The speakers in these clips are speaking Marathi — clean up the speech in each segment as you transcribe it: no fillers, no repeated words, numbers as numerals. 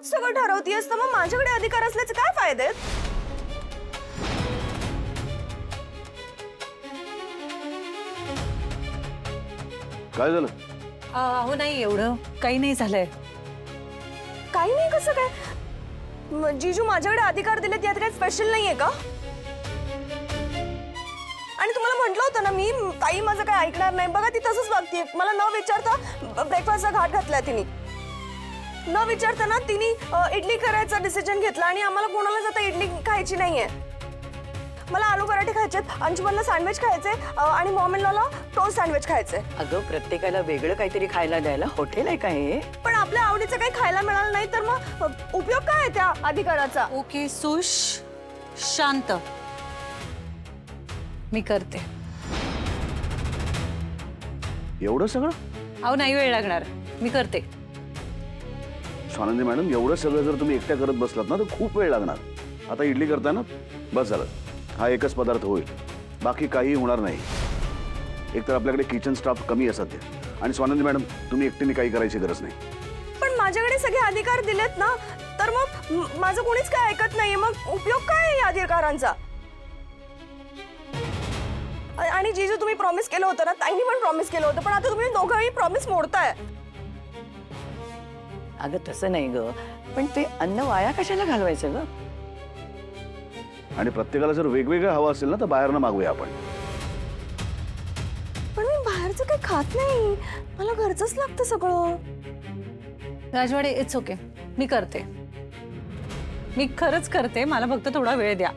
तूच सगळं ठरवतीयस तर मग माझ्याकडे अधिकार असल्याचे काय फायदे आहेत? काय झालं? अहो नाही, एवढं काही नाही झालंय. काही नाही कसं काय? जीजू माझ्याकडे अधिकार दिलेत यात काही स्पेशल नाहीये का? आणि तुम्हाला म्हटलं होतं ना मी, ताई माझं काय ऐकणार नाही. बघा ती तसंच वागतीये. मला न विचारता ब्रेकफास्टचा घाट घातलाय तिने. न विचारताना तिने इडली करायचा डिसिजन घेतला आणि आम्हाला कोणालाच आता इडली खायची नाहीये. मला आलू पराठे खायचेत, अंशुमनला सँडविच खायचे आणि मॉम-इन-लॉला टोस्ट सँडविच खायचे. अगं प्रत्येकाला वेगळं काहीतरी खायला द्यायला हॉटेल आहे का हे? पण आपल्या आवडीचं काही खायला मिळालं नाही तर मग उपयोग काय आहे त्या अधिकाराचा? ओके सुश, शांत. मी करते. एवढं सगळं? अहो नाही वेळ लागणार, मी करते. स्वानंदी मॅडम, एवढं सगळं जर तुम्ही एकट्या करत बसलात ना तर खूप वेळ लागणार. आता इडली करताय ना, बस झालं. हा एकच पदार्थ होईल, बाकी काही होणार नाही. एकतर आपल्याकडे किचन स्टाफ कमी आहे सध्या, आणि स्वानंदी मॅडम तुम्ही एकटीने काही करायची गरज नाही. पण माझ्याकडे सगळे अधिकार दिलेत ना, तर मग माझं कोणीच काय ऐकत नाहीये. मग उपयोग काय आहे या अधिकारांचा? आणि जीजू तुम्ही प्रॉमिस केलं होतं ना, ताईंनी पण प्रॉमिस केलं होतं, पण आता तुम्ही दोघंही प्रॉमिस मोडताय. अगं तसं नाही ग, पण ते अन्न वाया कशाला घालवायचं ग? आणि प्रत्येकाला जर वेगवेगळं हवं असेल ना तर बाहेरनं मागूया आपण. पण मी बाहेरचं काही खात नाही, मला घरचंच लागतं सगळं. राजवाडे, इट्स ओके, मी करते. मी खरंच करते, मला फक्त थोडा वेळ द्या.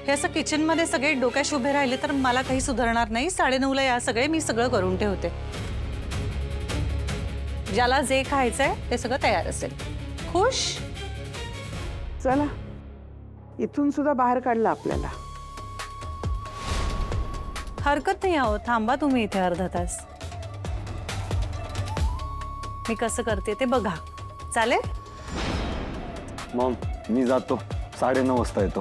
हे असं किचन मध्ये सगळे डोक्याशी उभे राहिले तर मला काही सुधारणार नाही. 9:30ला या सगळे मी सगळं करून ठेवते. ज्याला जे खायचंय ते सगळं तयार असेल. खुश? चला, इथून सुद्धा बाहेर काढलं आपल्याला. हरकत नाही आहो, थांबा तुम्ही इथे अर्धा तास. मी कसं करते ते बघा, चालेल? मग मी जातो, 9:30 वाजता येतो.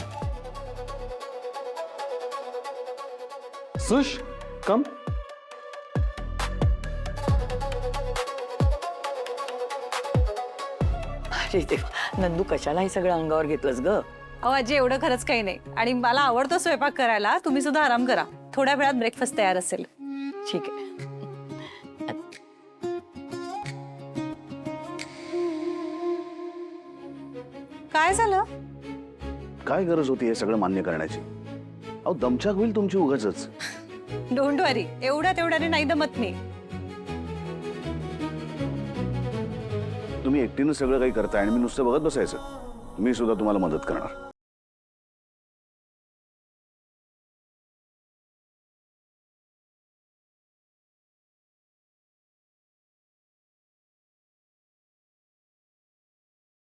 सुश, कम. अरे देवा, नंदू कशाला हे सगळं अंगावर घेतलंस ग? अहो आजी, एवढं खरंच काही नाही. आणि मला आवडतो स्वयंपाक करायला. तुम्ही सुद्धा आराम करा, थोड्या वेळात ब्रेकफास्ट तयार असेल. ठीक आहे. काय झालं? काय गरज होती हे सगळं मान्य करण्याची? अहो दमछाक होईल तुमची उगाचच. डोंट वरी, एवढ्या तेवढ्याने नाही दमत मी. तुम्ही एकटीनं सगळं काही करताय आणि मी नुसतं बघत बसायचं. मी सुद्धा तुम्हाला मदत करणार.